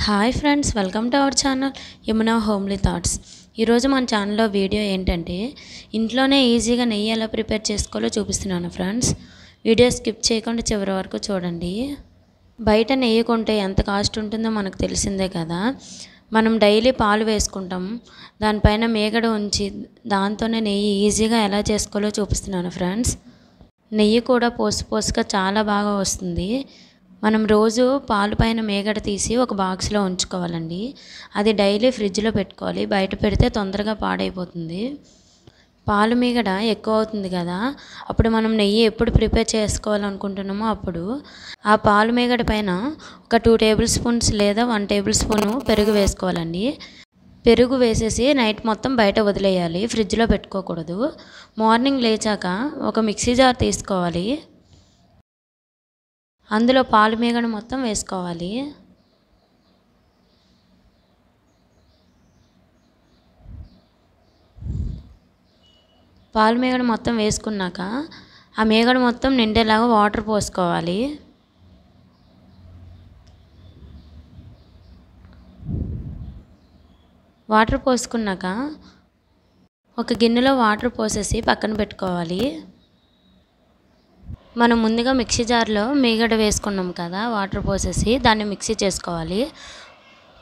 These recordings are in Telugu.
Hi friends, welcome to our channel Yamuna homely thoughts. ఈరోజు మన ఛానల్లో వీడియో ఏంటంటే ఇంట్లోనే ఈజీగా నెయ్యి ఎలా ప్రిపేర్ చేసుకోవాలో చూపిస్తున్నాను ఫ్రెండ్స్. వీడియో స్కిప్ చేయకుండా చివరి వరకు చూడండి. బయట నెయ్యి కొంటే ఎంత కాస్ట్ ఉంటుందో మనకు తెలిసిందే కదా. మనం డైలీ పాలు వేసుకుంటాం, దానిపైన మేగడ ఉంచి దాంతోనే నెయ్యి ఈజీగా ఎలా చేసుకోవాలో చూపిస్తున్నాను ఫ్రెండ్స్. నెయ్యి కూడా పోసుగా చాలా బాగా వస్తుంది. మనం రోజు పాలు పైన మేగడ తీసి ఒక బాక్స్లో ఉంచుకోవాలండి. అది డైలీ ఫ్రిడ్జ్లో పెట్టుకోవాలి. బయట పెడితే తొందరగా పాడైపోతుంది. పాలు మీగడ ఎక్కువ అవుతుంది కదా, అప్పుడు మనం నెయ్యి ఎప్పుడు ప్రిపేర్ చేసుకోవాలనుకుంటున్నామో అప్పుడు ఆ పాలు మీగడ పైన ఒక 2 టేబుల్ స్పూన్స్ లేదా 1 టేబుల్ స్పూను పెరుగు వేసుకోవాలండి. పెరుగు వేసేసి నైట్ మొత్తం బయట వదిలేయాలి, ఫ్రిడ్జ్లో పెట్టుకోకూడదు. మార్నింగ్ లేచాక ఒక మిక్సీ జార్ తీసుకోవాలి. అందులో పాలు మీగడ మొత్తం వేసుకోవాలి. పాలు మీగడ మొత్తం వేసుకున్నాక ఆ మీగడ మొత్తం నిండేలాగా వాటర్ పోసుకోవాలి. వాటర్ పోసుకున్నాక ఒక గిన్నెలో వాటర్ పోసేసి పక్కన పెట్టుకోవాలి. మనం ముందుగా మిక్సీ జార్లో మీగడ వేసుకున్నాం కదా, వాటర్ పోసేసి దాన్ని మిక్సీ చేసుకోవాలి.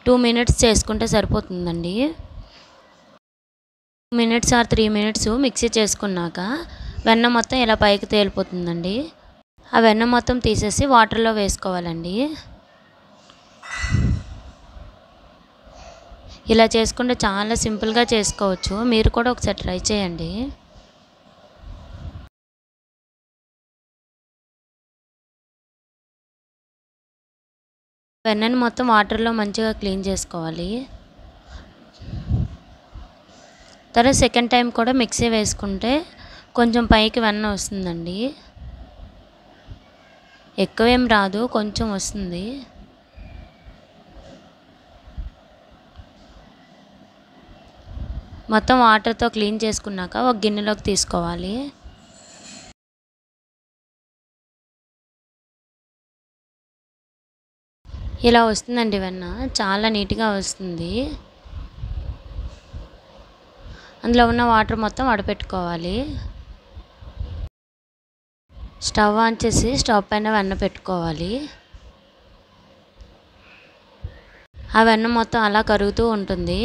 2 మినిట్స్ చేసుకుంటే సరిపోతుందండి. 2 మినిట్స్ ఆర్ 3 మినిట్స్ మిక్సీ చేసుకున్నాక వెన్న మొత్తం ఇలా పైకి తేలిపోతుందండి. ఆ వెన్న మొత్తం తీసేసి వాటర్లో వేసుకోవాలండి. ఇలా చేసుకుంటే చాలా సింపుల్గా చేసుకోవచ్చు. మీరు కూడా ఒకసారి ట్రై చేయండి. వెన్నను మొత్తం వాటర్లో మంచిగా క్లీన్ చేసుకోవాలి. తర్వాత సెకండ్ టైం కూడా మిక్సీ వేసుకుంటే కొంచెం పైకి వెన్న వస్తుందండి. ఎక్కువేం రాదు, కొంచెం వస్తుంది. మొత్తం వాటర్తో క్లీన్ చేసుకున్నాక ఒక గిన్నెలోకి తీసుకోవాలి. ఇలా వస్తుందండి వెన్న, చాలా నీట్గా వస్తుంది. అందులో ఉన్న వాటర్ మొత్తం వడపెట్టుకోవాలి. స్టవ్ ఆన్ చేసి స్టవ్ పైన వెన్న పెట్టుకోవాలి. ఆ వెన్న మొత్తం అలా కరుగుతూ ఉంటుంది.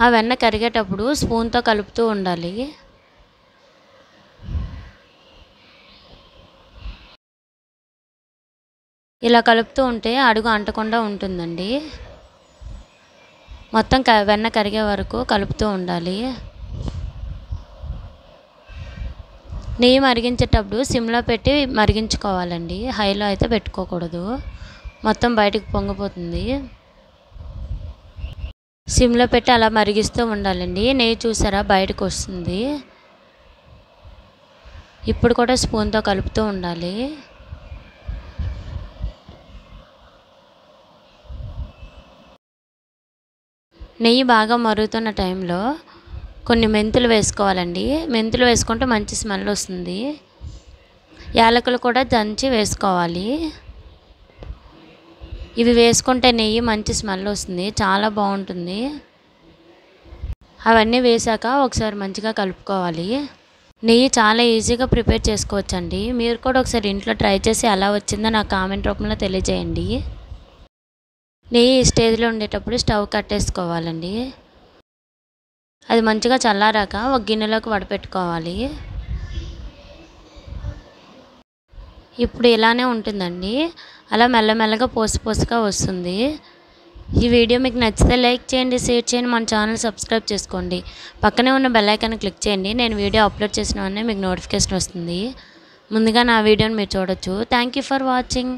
ఆ వెన్న కరిగేటప్పుడు స్పూన్తో కలుపుతూ ఉండాలి. ఇలా కలుపుతూ ఉంటే అడుగు అంటకుండా ఉంటుందండి. మొత్తం వెన్న కరిగే వరకు కలుపుతూ ఉండాలి. నెయ్యి మరిగించేటప్పుడు సిమ్లో పెట్టి మరిగించుకోవాలండి, హైలో అయితే పెట్టుకోకూడదు, మొత్తం బయటికి పొంగిపోతుంది. సిమ్లో పెట్టి అలా మరిగిస్తూ ఉండాలండి. నెయ్యి చూసారా బయటకు వస్తుంది. ఇప్పుడు కూడా స్పూన్తో కలుపుతూ ఉండాలి. నెయ్యి బాగా మరుగుతున్న టైంలో కొన్ని మెంతులు వేసుకోవాలండి. మెంతులు వేసుకుంటే మంచి స్మెల్ వస్తుంది. యాలకులు కూడా దంచి వేసుకోవాలి. ఇవి వేసుకుంటే నెయ్యి మంచి స్మెల్ వస్తుంది, చాలా బాగుంటుంది. అవన్నీ వేసాక ఒకసారి మంచిగా కలుపుకోవాలి. నెయ్యి చాలా ఈజీగా ప్రిపేర్ చేసుకోవచ్చండి. మీరు కూడా ఒకసారి ఇంట్లో ట్రై చేసి ఎలా వచ్చిందో నాకు కామెంట్ రూపంలో తెలియజేయండి. నెయ్యి ఈ స్టేజ్లో ఉండేటప్పుడు స్టవ్ కట్టేసుకోవాలండి. అది మంచిగా చల్లారాక ఒక గిన్నెలోకి వడపెట్టుకోవాలి. ఇప్పుడు ఇలానే ఉంటుందండి, అలా మెల్లమెల్లగా పోసుగా వస్తుంది. ఈ వీడియో మీకు నచ్చితే లైక్ చేయండి, షేర్ చేయండి, మన ఛానల్ సబ్స్క్రైబ్ చేసుకోండి. పక్కనే ఉన్న బెల్ ఐకాన్ క్లిక్ చేయండి. నేను వీడియో అప్లోడ్ చేసిన వెంటనే మీకు నోటిఫికేషన్ వస్తుంది. ముందుగా నా వీడియోని మీరు చూడొచ్చు. Thank you for watching.